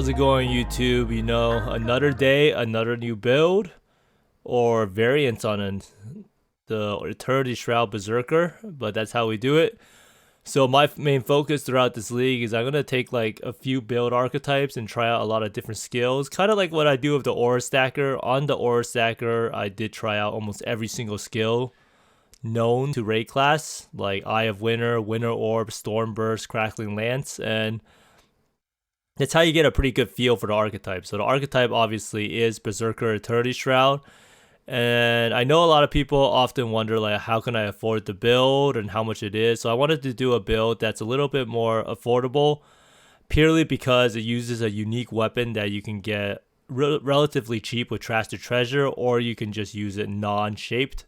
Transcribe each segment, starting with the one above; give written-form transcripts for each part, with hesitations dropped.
How's it going, YouTube? You know, another day, another new build or variants on the Eternity Shroud Berserker, but that's how we do it. So my main focus throughout this league is I'm going to take like a few build archetypes and try out a lot of different skills. Kind of like what I do with the Aura Stacker. On the Aura Stacker, I did try out almost every single skill known to raid class, like Eye of Winter, Winter Orb, Storm Burst, Crackling Lance, and that's how you get a pretty good feel for the archetype. So the archetype obviously is Berserker Eternity Shroud. And I know a lot of people often wonder like how can I afford the build and how much it is. So I wanted to do a build that's a little bit more affordable purely because it uses a unique weapon that you can get relatively cheap with Trash to Treasure, or you can just use it non-shaped.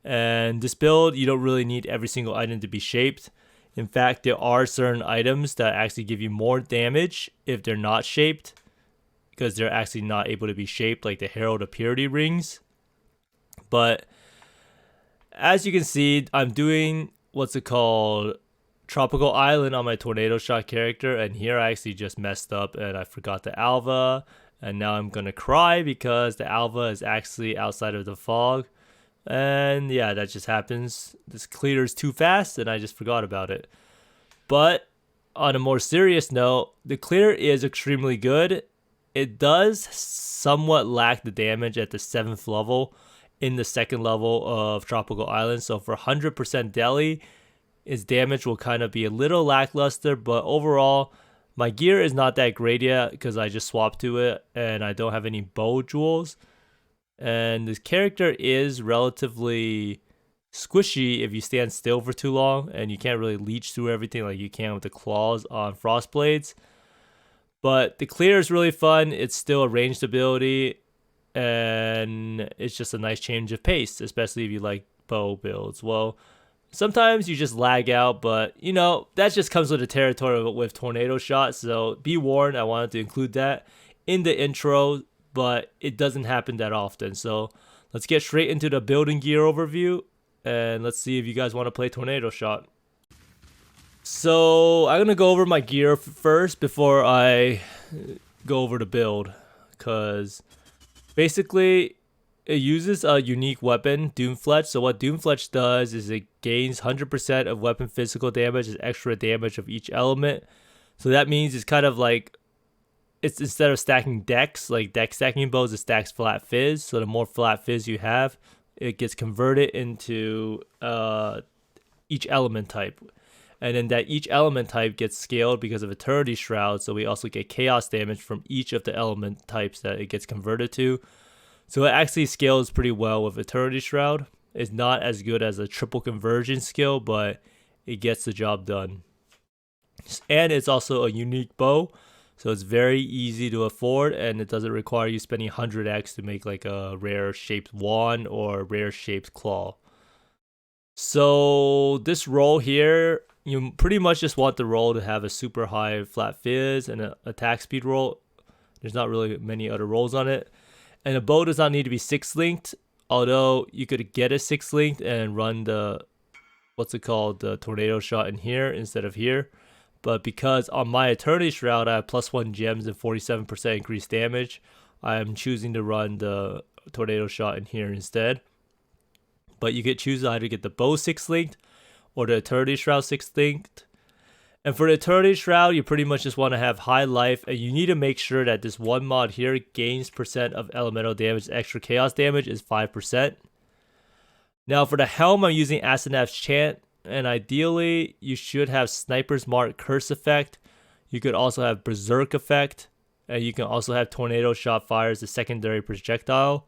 And this build, you don't really need every single item to be shaped. In fact, there are certain items that actually give you more damage if they're not shaped, because they're actually not able to be shaped, like the Herald of Purity rings. But as you can see, I'm doing what's it called, Tropical Island on my Tornado Shot character, and here I actually just messed up and I forgot the Alva, and now I'm gonna cry because the Alva is actually outside of the fog. And yeah, that just happens. This clears too fast and I just forgot about it. But on a more serious note, the clear is extremely good. It does somewhat lack the damage at the 7th level in the 2nd level of Tropical Island. So for 100% Deli, its damage will kind of be a little lackluster. But overall, my gear is not that great yet because I just swapped to it and I don't have any bow jewels. And this character is relatively squishy if you stand still for too long, and you can't really leech through everything like you can with the claws on Frostblades. But the clear is really fun. It's still a ranged ability, and it's just a nice change of pace, especially if you like bow builds. Well, sometimes you just lag out, but you know, that just comes with the territory with Tornado Shot. So be warned, I wanted to include that in the intro, but it doesn't happen that often. So let's get straight into the building gear overview, and let's see if you guys want to play Tornado Shot. So I'm gonna go over my gear first before I go over the build, because basically it uses a unique weapon, Doomfletch. So what Doomfletch does is it gains 100% of weapon physical damage as extra damage of each element. So that means it's kind of like, it's instead of stacking decks, like deck stacking bows, it stacks flat fizz. So the more flat fizz you have, it gets converted into each element type. And then that each element type gets scaled because of Eternity Shroud. So we also get chaos damage from each of the element types that it gets converted to. So it actually scales pretty well with Eternity Shroud. It's not as good as a triple conversion skill, but it gets the job done. And it's also a unique bow. So it's very easy to afford, and it doesn't require you spending 100x to make like a rare shaped wand or rare shaped claw. So this roll here, you pretty much just want the roll to have a super high flat fizz and an attack speed roll. There's not really many other rolls on it. And the bow does not need to be 6-linked, although you could get it 6-linked and run the, the Tornado Shot in here instead of here. But because on my Eternity Shroud I have +1 gems and 47% increased damage, I am choosing to run the Tornado Shot in here instead. But you could choose to either get the bow 6-linked or the Eternity Shroud 6-linked. And for the Eternity Shroud, you pretty much just want to have high life, and you need to make sure that this one mod here gains percent of elemental damage. Extra chaos damage is 5%. Now for the helm, I'm using Asenath's Chant. And ideally, you should have Sniper's Mark Curse effect. You could also have Berserk effect. And you can also have Tornado Shot fire as a secondary projectile.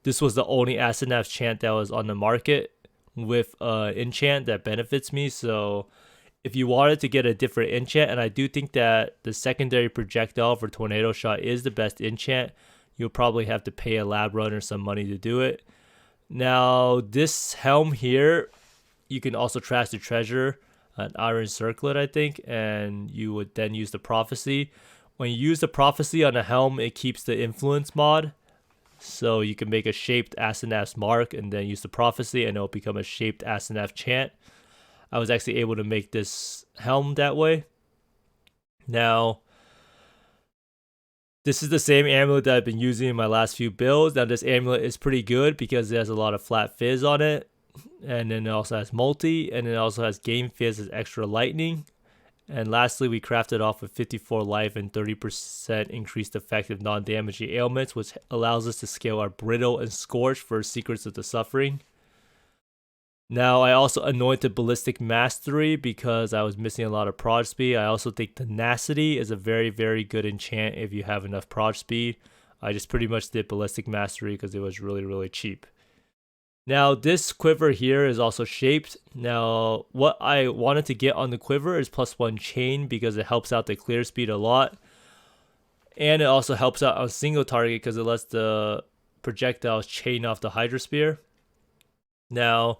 This was the only Asenath's Chant that was on the market with enchant that benefits me. So if you wanted to get a different enchant, and I do think that the secondary projectile for Tornado Shot is the best enchant, you'll probably have to pay a lab runner some money to do it. Now, this helm here, you can also trash the treasure, an iron circlet, I think, and you would then use the prophecy. When you use the prophecy on a helm, it keeps the influence mod. So you can make a shaped Asenath's Mark and then use the prophecy, and it'll become a shaped Asenath Chant. I was actually able to make this helm that way. Now, This is the same amulet that I've been using in my last few builds. Now this amulet is pretty good because it has a lot of flat fizz on it. And then it also has multi, and it also has game fizz as extra lightning. And lastly, we crafted off with 54 life and 30% increased effective non-damaging ailments, which allows us to scale our brittle and scorch for secrets of the suffering. Now, I also anointed ballistic mastery because I was missing a lot of prod speed. I also think tenacity is a very, very good enchant if you have enough prod speed. I just pretty much did ballistic mastery because it was really, really cheap. Now, this quiver here is also shaped. Now, what I wanted to get on the quiver is +1 chain because it helps out the clear speed a lot. And it also helps out on single target because it lets the projectiles chain off the Hydra Spear. Now,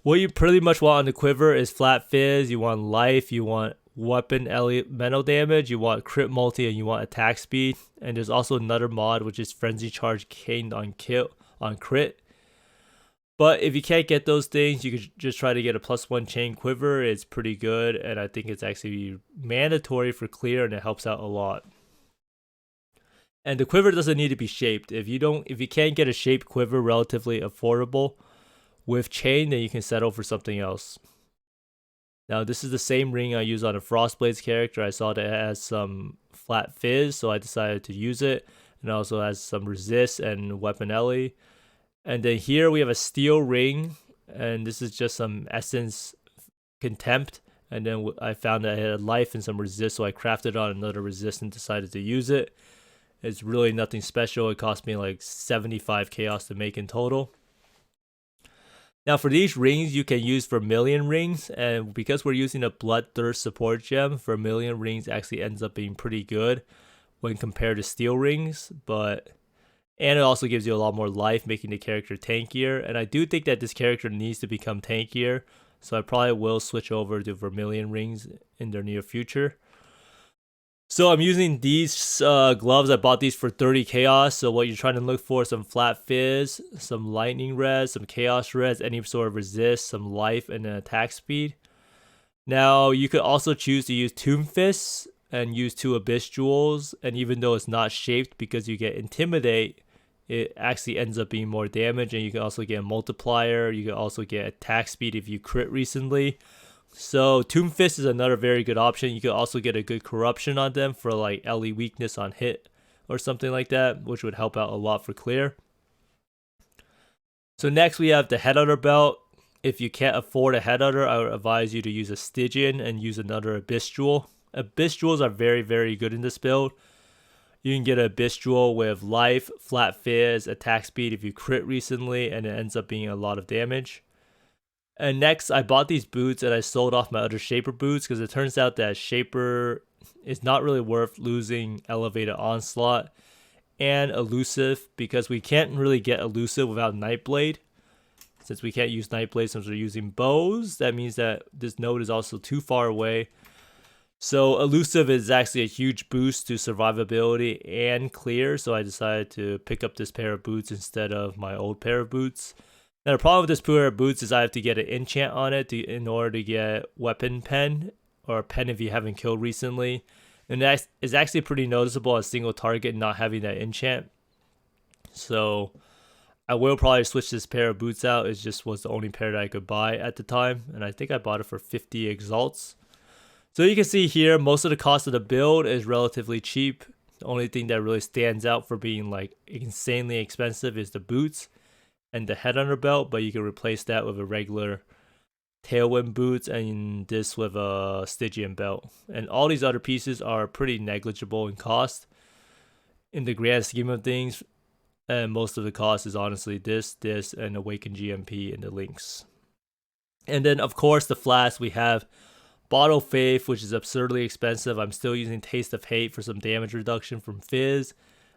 what you pretty much want on the quiver is flat fizz, you want life, you want weapon elemental damage, you want crit multi, and you want attack speed. And there's also another mod which is frenzy charge caned on crit. But if you can't get those things, you could just try to get a +1 chain quiver. It's pretty good, and I think it's actually mandatory for clear, and it helps out a lot. And the quiver doesn't need to be shaped. If you can't get a shaped quiver relatively affordable with chain, then you can settle for something else. Now this is the same ring I use on a Frostblades character. I saw that it has some flat fizz, so I decided to use it. And it also has some resist and weapon ele. And then here we have a steel ring, and this is just some essence contempt. And then I found that it had life and some resist, so I crafted on another resist and decided to use it. It's really nothing special. It cost me like 75 chaos to make in total. Now for these rings, you can use Vermilion rings, and because we're using a Bloodthirst support gem, Vermilion rings actually ends up being pretty good when compared to steel rings, and it also gives you a lot more life, making the character tankier. And I do think that this character needs to become tankier, so I probably will switch over to Vermilion rings in the near future. So I'm using these gloves. I bought these for 30 chaos. So what you're trying to look for is some flat fizz, some lightning res, some chaos res, any sort of resist, some life, and an attack speed. Now you could also choose to use Tomb Fists and use 2 Abyss Jewels. And even though it's not shaped because you get Intimidate, it actually ends up being more damage. And you can also get a multiplier. You can also get attack speed if you crit recently. So Tomb Fist is another very good option. You could also get a good corruption on them for like LE weakness on hit or something like that, which would help out a lot for clear. So next we have the Headhunter belt. If you can't afford a Headhunter, I would advise you to use a Stygian and use another Abyss Jewel. Abyss Jewels are very, very good in this build. You can get an Abyss Jewel with life, flat fizz, attack speed if you crit recently, and it ends up being a lot of damage. And next, I bought these boots and I sold off my other Shaper boots because it turns out that Shaper is not really worth losing Elevated Onslaught and Elusive because we can't really get Elusive without Nightblade. Since we can't use Nightblade since we're using bows, that means that this node is also too far away. So Elusive is actually a huge boost to survivability and clear, so I decided to pick up this pair of boots instead of my old pair of boots. Now the problem with this pair of boots is I have to get an enchant on it in order to get weapon pen, or pen if you haven't killed recently. And that is actually pretty noticeable on single target not having that enchant. So I will probably switch this pair of boots out. It just was the only pair that I could buy at the time. And I think I bought it for 50 exalts. So you can see here, most of the cost of the build is relatively cheap. The only thing that really stands out for being like insanely expensive is the boots and the Headhunter belt, but you can replace that with a regular Tailwind boots and this with a Stygian belt. And all these other pieces are pretty negligible in cost in the grand scheme of things. And most of the cost is honestly this, and Awaken GMP and the links. And then of course the flask, we have Bottle Faith, which is absurdly expensive. I'm still using Taste of Hate for some damage reduction from Fizz.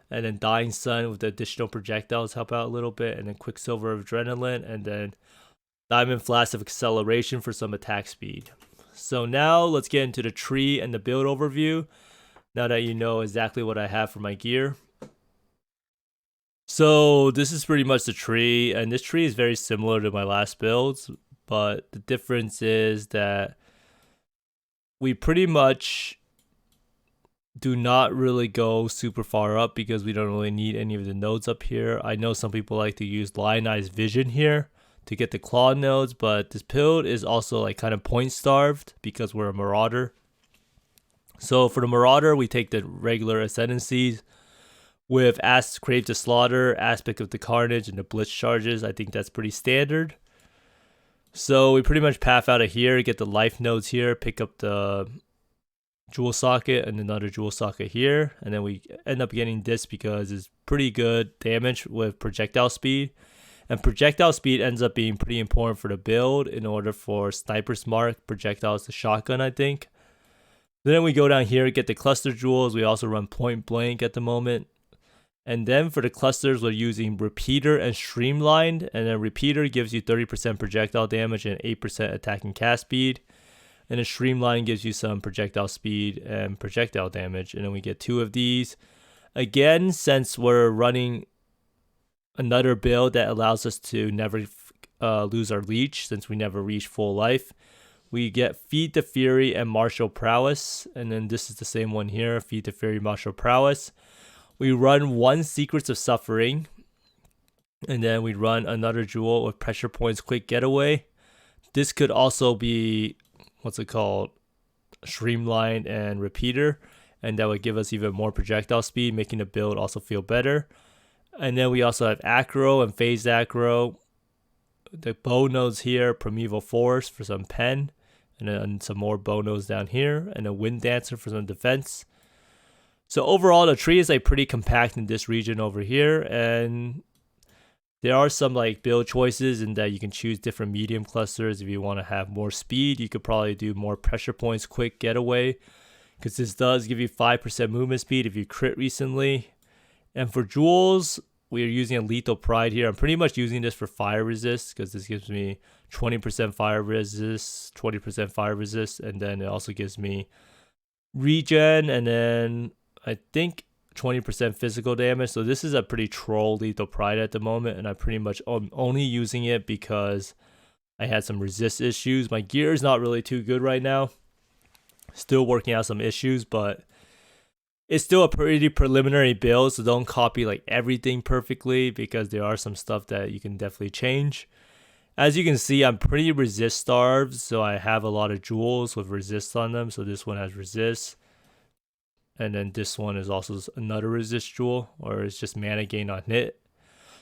And then Dying Sun with the additional projectiles help out a little bit. And then Quicksilver of Adrenaline. And then Diamond Flask of Acceleration for some attack speed. So now let's get into the tree and the build overview. Now that you know exactly what I have for my gear. So this is pretty much the tree. And this tree is very similar to my last builds. But the difference is that we pretty much do not really go super far up because we don't really need any of the nodes up here. I know some people like to use lionized vision here to get the claw nodes, but this build is also like kind of point starved because we're a marauder. So for the marauder, we take the regular ascendancies with crave to slaughter, aspect of the carnage, and the blitz charges. I think that's pretty standard. So we pretty much path out of here, get the life nodes here, pick up the jewel socket and another jewel socket here, and then we end up getting this because it's pretty good damage with projectile speed. And projectile speed ends up being pretty important for the build in order for sniper's mark projectiles to shotgun, I think. Then we go down here, get the cluster jewels. We also run point blank at the moment. And then for the clusters, we're using repeater and streamlined. And then repeater gives you 30% projectile damage and 8% attack and cast speed. And a streamline gives you some projectile speed and projectile damage. And then we get 2 of these. Again, since we're running another build that allows us to never lose our leech, since we never reach full life, we get Feed the Fury and Martial Prowess. And then this is the same one here, Feed the Fury, Martial Prowess. We run 1 Secrets of Suffering. And then we run another jewel with Pressure Points Quick Getaway. This could also be, what's it called, Streamlined and Repeater. And that would give us even more projectile speed, making the build also feel better. And then we also have Acro and Phased Acro. The bow nodes here, Primeval Force for some pen. And then some more bow nodes down here. And a Wind Dancer for some defense. So overall, the tree is like pretty compact in this region over here. And there are some like build choices in that you can choose different medium clusters. If you want to have more speed, you could probably do more Pressure Points Quick Getaway, because this does give you 5% movement speed if you crit recently. And for jewels, we are using a Lethal Pride here. I'm pretty much using this for fire resist because this gives me 20% fire resist, 20% fire resist, and then it also gives me regen, and then I think 20% physical damage. So this is a pretty troll Lethal Pride at the moment, and I pretty much am only using it because I had some resist issues. My gear is not really too good right now. Still working out some issues, but it's still a pretty preliminary build, so don't copy like everything perfectly because there are some stuff that you can definitely change. As you can see, I'm pretty resist starved, so I have a lot of jewels with resist on them. So this one has resist. And then this one is also another resist jewel, or it's just mana gain on hit.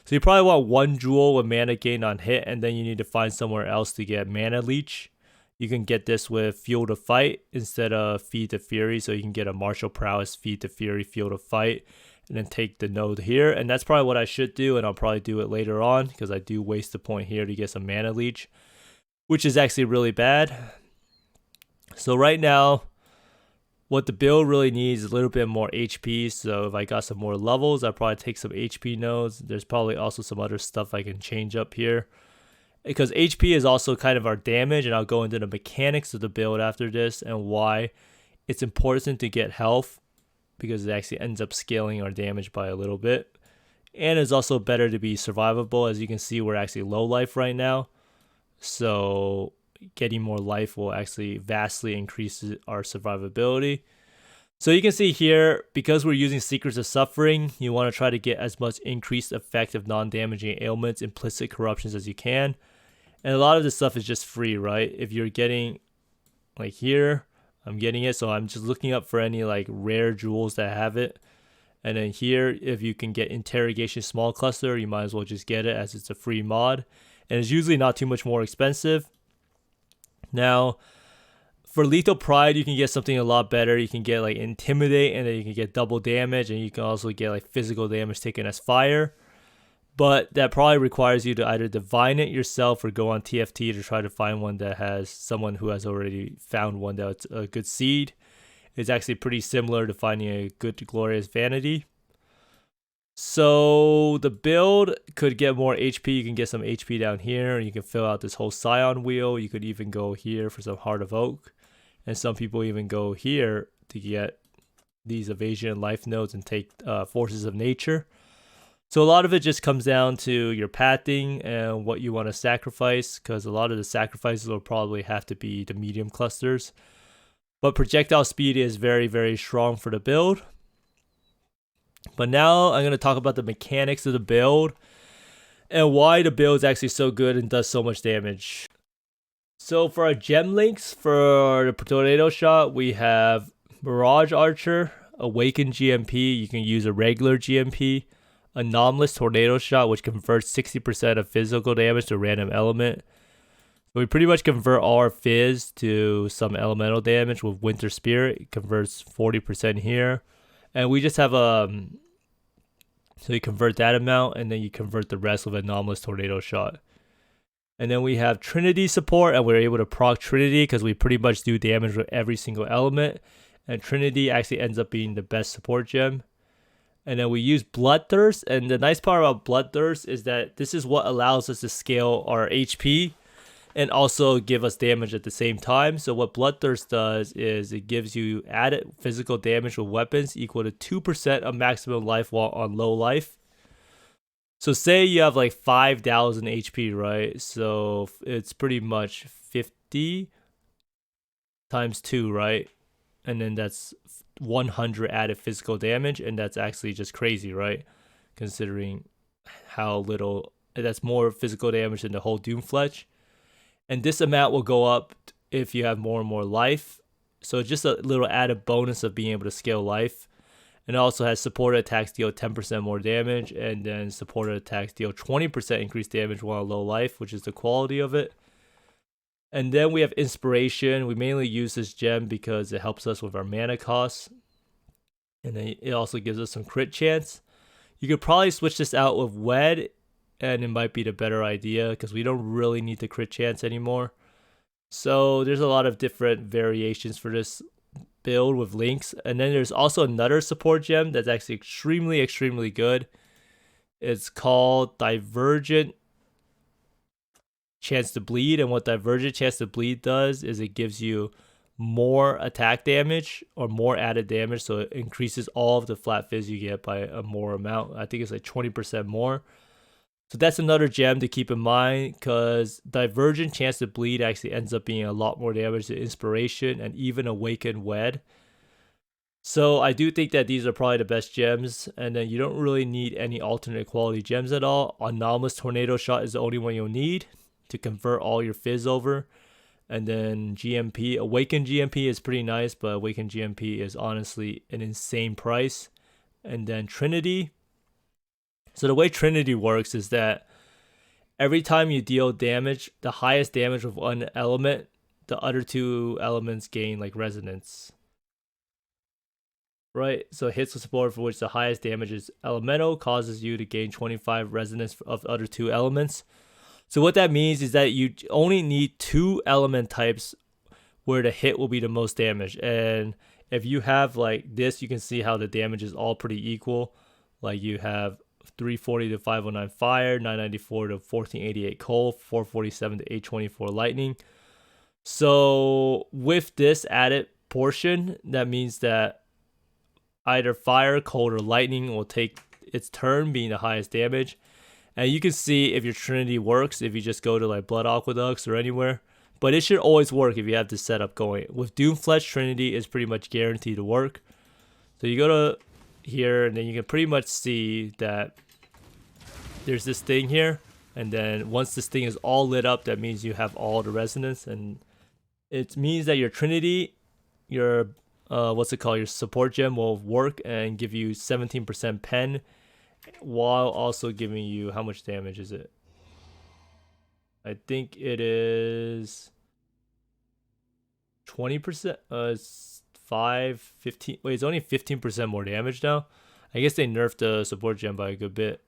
So you probably want 1 jewel with mana gain on hit, and then you need to find somewhere else to get mana leech. You can get this with Fuel to Fight instead of Feed the Fury. So you can get a Martial Prowess, Feed the Fury, Fuel to Fight, and then take the node here. And that's probably what I should do, and I'll probably do it later on because I do waste the point here to get some mana leech, which is actually really bad. So right now, what the build really needs is a little bit more HP. So if I got some more levels, I'll probably take some HP nodes. There's probably also some other stuff I can change up here, because HP is also kind of our damage, and I'll go into the mechanics of the build after this and why it's important to get health, because it actually ends up scaling our damage by a little bit. And it's also better to be survivable. As you can see, we're actually low life right now. So getting more life will actually vastly increase our survivability. So you can see here, because we're using Secrets of Suffering, you want to try to get as much increased effect of non-damaging ailments, implicit corruptions as you can. And a lot of this stuff is just free, right? If you're getting, like here, I'm getting it. So I'm just looking up for any like rare jewels that have it. And then here, if you can get Interrogation Small Cluster, you might as well just get it as it's a free mod. And it's usually not too much more expensive. Now, for Lethal Pride, you can get something a lot better. You can get like Intimidate, and then you can get double damage, and you can also get like physical damage taken as fire. But that probably requires you to either divine it yourself or go on TFT to try to find one that has someone who has already found one that's a good seed. It's actually pretty similar to finding a good Glorious Vanity. So the build could get more HP. You can get some HP down here. You can fill out this whole Scion wheel. You could even go here for some Heart of Oak. And some people even go here to get these evasion and life nodes and take Forces of Nature. So a lot of it just comes down to your pathing and what you want to sacrifice, because a lot of the sacrifices will probably have to be the medium clusters. But projectile speed is very, very strong for the build. But now I'm going to talk about the mechanics of the build and why the build is actually so good and does so much damage. So for our gem links for the tornado shot, we have Mirage Archer, Awakened GMP. You can use a regular GMP. Anomalous Tornado Shot, which converts 60% of physical damage to random element. So we pretty much convert all our fizz to some elemental damage with Winter Spirit. It converts 40% here. And we just have so you convert that amount, and then you convert the rest with Anomalous Tornado Shot. And then we have Trinity support, and we're able to proc Trinity because we pretty much do damage with every single element. And Trinity actually ends up being the best support gem. And then we use Bloodthirst, and the nice part about Bloodthirst is that this is what allows us to scale our HP and also give us damage at the same time. So what Bloodthirst does is it gives you added physical damage with weapons equal to 2% of maximum life while on low life. So say you have like 5,000 HP, right? So it's pretty much 50 times 2, right? And then that's 100 added physical damage, and that's actually just crazy, right? Considering how little, that's more physical damage than the whole Doomfletch. And this amount will go up if you have more and more life. So just a little added bonus of being able to scale life. And it also has supported attacks deal 10% more damage, and then supported attacks deal 20% increased damage while low life, which is the quality of it. And then we have Inspiration. We mainly use this gem because it helps us with our mana costs. And then it also gives us some crit chance. You could probably switch this out with Wed, and it might be the better idea because we don't really need the crit chance anymore. So there's a lot of different variations for this build with links. And then there's also another support gem that's actually extremely, extremely good. It's called Divergent Chance to Bleed, and what Divergent Chance to Bleed does is it gives you more attack damage or more added damage, so it increases all of the flat fizz you get by a more amount. I think it's like 20% more. So that's another gem to keep in mind, because Divergent Chance to Bleed actually ends up being a lot more damage than Inspiration and even Awakened Wed. So I do think that these are probably the best gems, and then you don't really need any alternate quality gems at all. Anomalous Tornado Shot is the only one you'll need to convert all your fizz over. And then GMP, Awakened GMP is pretty nice, but Awakened GMP is honestly an insane price. And then Trinity. So the way Trinity works is that every time you deal damage, the highest damage with one element, the other two elements gain like resonance. Right? So hits with support for which the highest damage is elemental causes you to gain 25 resonance of the other two elements. So what that means is that you only need 2 element types where the hit will be the most damage. And if you have like this, you can see how the damage is all pretty equal. Like you have 340 to 509 fire, 994 to 1488 cold, 447 to 824 lightning. So with this added portion, that means that either fire, cold, or lightning will take its turn being the highest damage. And you can see if your Trinity works if you just go to like Blood Aqueducts or anywhere. But it should always work if you have this setup going. With Doomfletch, Trinity is pretty much guaranteed to work. So you go to here, and then you can pretty much see that there's this thing here. And then once this thing is all lit up, that means you have all the resonance. And it means that your Trinity, your your support gem will work and give you 17% pen, while also giving you, how much damage is it? I think it is 20%. It's 15. Wait, it's only 15% more damage now. I guess they nerfed the support gem by a good bit.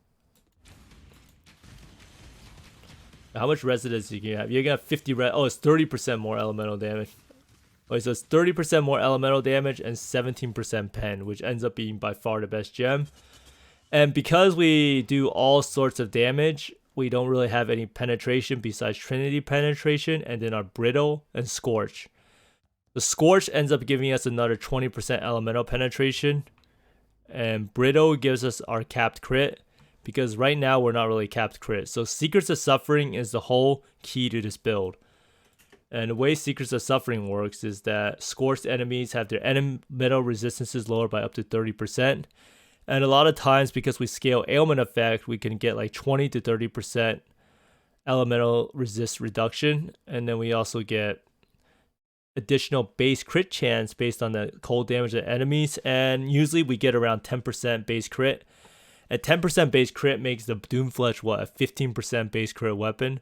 How much resonance you can have? You're gonna have 50 oh, it's 30% more elemental damage. Okay, so it's 30% more elemental damage and 17% pen, which ends up being by far the best gem. And because we do all sorts of damage, we don't really have any penetration besides Trinity penetration, and then our Brittle and Scorch. The Scorch ends up giving us another 20% elemental penetration, and Brittle gives us our capped crit, because right now we're not really capped crit. So Secrets of Suffering is the whole key to this build. And the way Secrets of Suffering works is that scorched enemies have their elemental resistances lowered by up to 30%. And a lot of times, because we scale ailment effect, we can get like 20 to 30% elemental resist reduction. And then we also get additional base crit chance based on the cold damage of enemies. And usually we get around 10% base crit. At 10% base crit makes the Doomfletch, what, a 15% base crit weapon.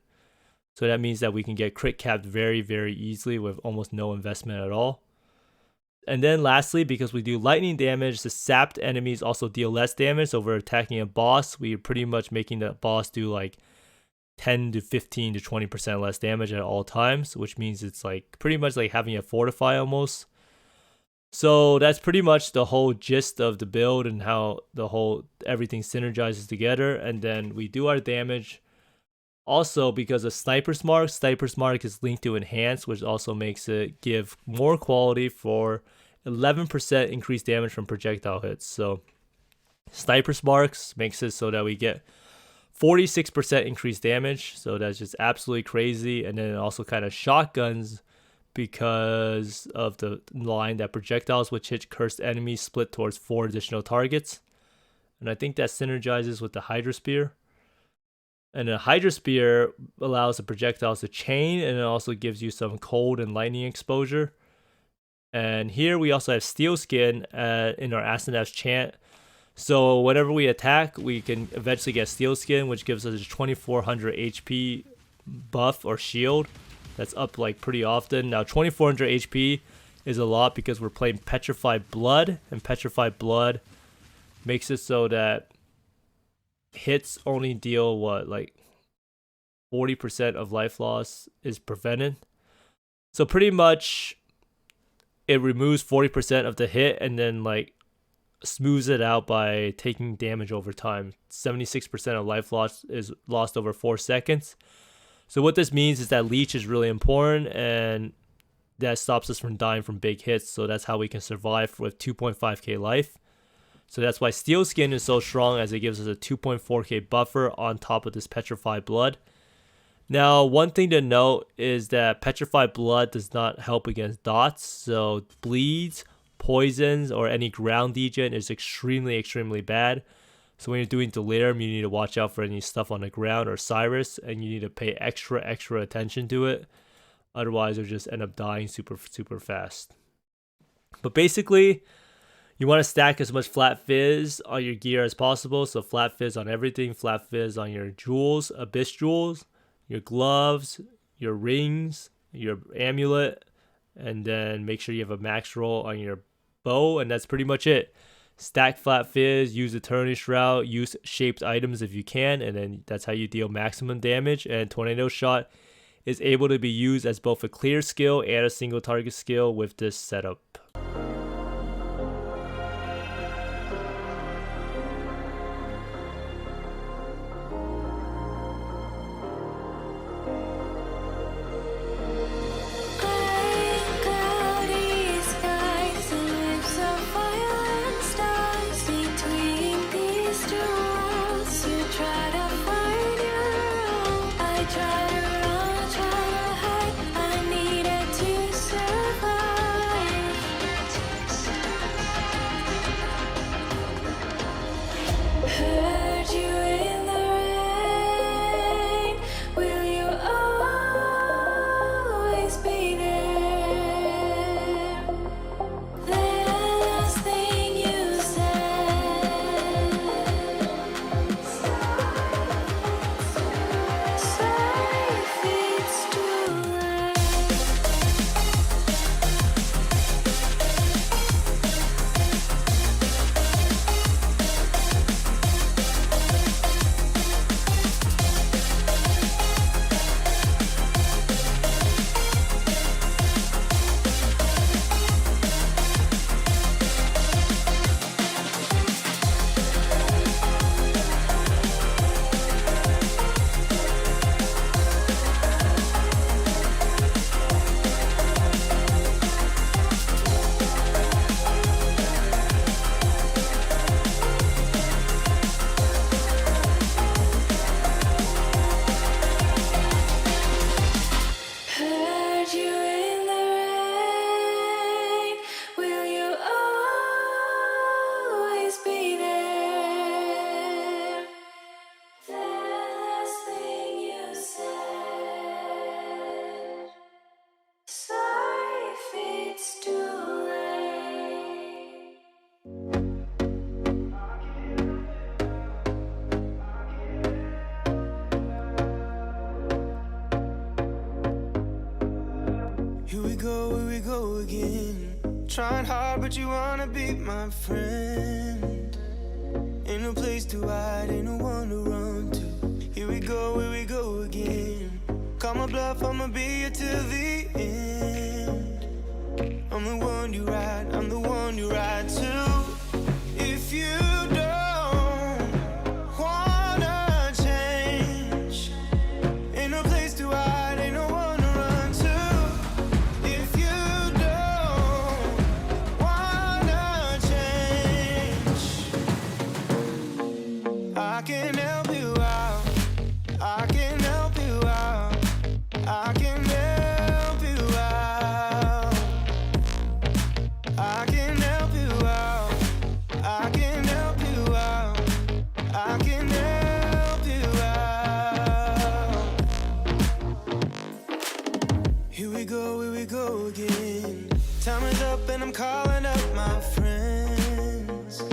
So that means that we can get crit capped very, very easily with almost no investment at all. And then lastly, because we do lightning damage, the sapped enemies also deal less damage. So if we're attacking a boss, we're pretty much making the boss do like 10 to 15 to 20% less damage at all times, which means it's like pretty much like having a fortify almost. So that's pretty much the whole gist of the build and how everything synergizes together. And then we do our damage. Also, because of Sniper's Mark is linked to Enhance, which also makes it give more quality for 11% increased damage from projectile hits. So Sniper's Marks makes it so that we get 46% increased damage. So that's just absolutely crazy. And then it also kind of shotguns because of the line that projectiles which hit cursed enemies split towards 4 additional targets. And I think that synergizes with the Hydra Spear. And a Hydra Spear allows the projectiles to chain, and it also gives you some cold and lightning exposure. And here we also have Steel Skin in our Asenath's Chant. So whenever we attack, we can eventually get Steel Skin, which gives us a 2400 HP buff or shield. That's up like pretty often. Now 2400 HP is a lot because we're playing Petrified Blood, and Petrified Blood makes it so that hits only deal like 40% of life loss is prevented. So pretty much it removes 40% of the hit and then like smooths it out by taking damage over time. 76% of life loss is lost over 4 seconds. So what this means is that leech is really important, and that stops us from dying from big hits. So that's how we can survive with 2.5k life. So that's why Steel Skin is so strong, as it gives us a 2.4k buffer on top of this Petrified Blood. Now, one thing to note is that Petrified Blood does not help against dots. So bleeds, poisons, or any ground degen is extremely, extremely bad. So when you're doing Delirium, you need to watch out for any stuff on the ground or Cyrus, and you need to pay extra attention to it. Otherwise, you'll just end up dying super, super fast. But basically, you want to stack as much Flat Fizz on your gear as possible. So Flat Fizz on everything, Flat Fizz on your jewels, Abyss jewels, your gloves, your rings, your amulet, and then make sure you have a max roll on your bow, and that's pretty much it. Stack Flat Fizz, use Eternity Shroud, use shaped items if you can, and then that's how you deal maximum damage. And Tornado Shot is able to be used as both a clear skill and a single target skill with this setup. we go again. Trying hard, but you wanna be my friend. Ain't no place to hide, ain't no one to run to. Here we go again. Call my bluff, I'ma be here till the end. I'm the one you ride, I'm the one you ride to. If you don't wanna change, ain't no place to hide, ain't no one to run to. If you don't wanna change, I can help you out, I can help you out, I can help you out, I can help you out, I can help you out, I can help you out. Here we go again. Time is up and I'm calling up my friends.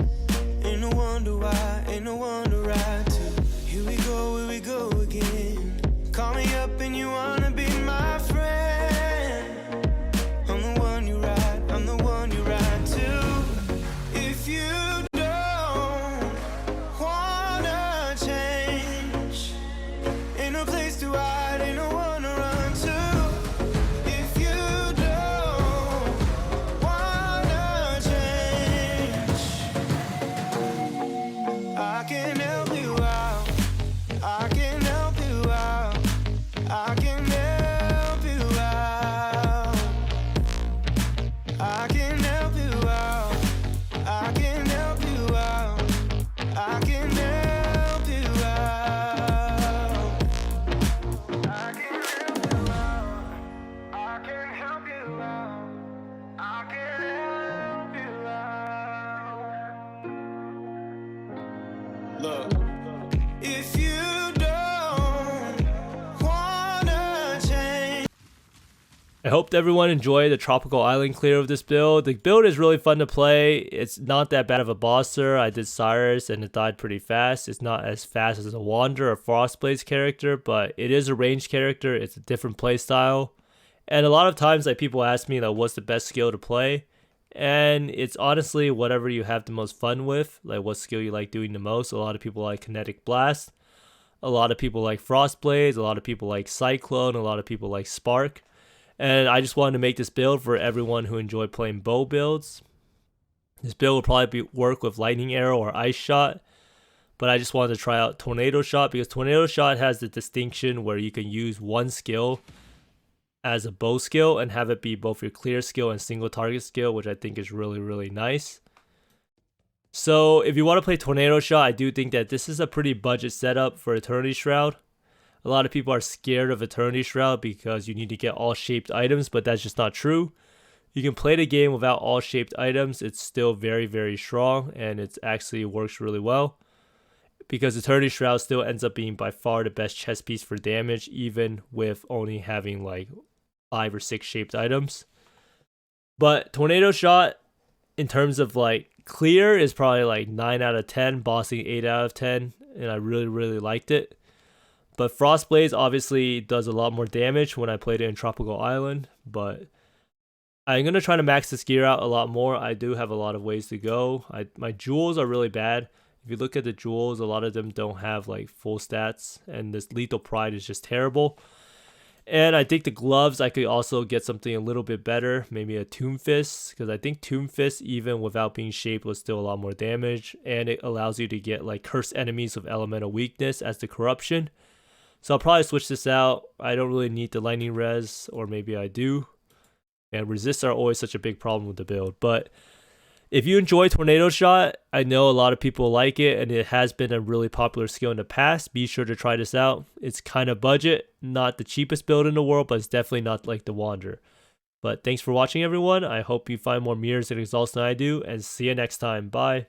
Ain't no wonder why, ain't no one to ride to. Here we go again. Call me up and you wanna be my friend. I'm the one you ride, I'm the one you ride to. If you don't wanna change, ain't no place to hide, ain't no one to run to. If you don't wanna change, I can help you out, I can help you out, I can help you out, I can help you out, I can help you out, I can help you out, I can help you out, I can help you out, I can help you out. Look, if you don't wanna change. I hope everyone enjoyed the tropical island clear of this build. The build is really fun to play. It's not that bad of a bosser. I did Cyrus and it died pretty fast. It's not as fast as a Wander or Frostblade's character, but it is a ranged character. It's a different play style. And a lot of times like people ask me like what's the best skill to play? And it's honestly whatever you have the most fun with, like what skill you like doing the most. A lot of people like Kinetic Blast. A lot of people like Frostblades. A lot of people like Cyclone. A lot of people like Spark. And I just wanted to make this build for everyone who enjoy playing bow builds. This build will probably work with Lightning Arrow or Ice Shot. But I just wanted to try out Tornado Shot because Tornado Shot has the distinction where you can use one skill as a bow skill and have it be both your clear skill and single target skill, which I think is really, really nice. So if you want to play Tornado Shot, I do think that this is a pretty budget setup for Eternity Shroud. A lot of people are scared of Eternity Shroud because you need to get all shaped items, but that's just not true. You can play the game without all shaped items. It's still very, very strong and it actually works really well. Because Eternity Shroud still ends up being by far the best chess piece for damage, even with only having like 5 or 6 shaped items. But Tornado Shot, in terms of like clear, is probably like 9 out of 10, bossing 8 out of 10, and I really, really liked it. But Frostblaze obviously does a lot more damage when I played it in Tropical Island, but I'm going to try to max this gear out a lot more. I do have a lot of ways to go. My jewels are really bad. If you look at the jewels, a lot of them don't have like full stats, and this Lethal Pride is just terrible. And I think the gloves, I could also get something a little bit better, maybe a Tomb Fist, because I think Tomb Fist, even without being shaped, was still a lot more damage, and it allows you to get like cursed enemies with elemental weakness as the corruption. So I'll probably switch this out. I don't really need the lightning res, or maybe I do. And resists are always such a big problem with the build, but if you enjoy Tornado Shot, I know a lot of people like it, and it has been a really popular skill in the past. Be sure to try this out. It's kind of budget, not the cheapest build in the world, but it's definitely not like the Wander. But thanks for watching, everyone. I hope you find more mirrors and exalts than I do, and see you next time. Bye.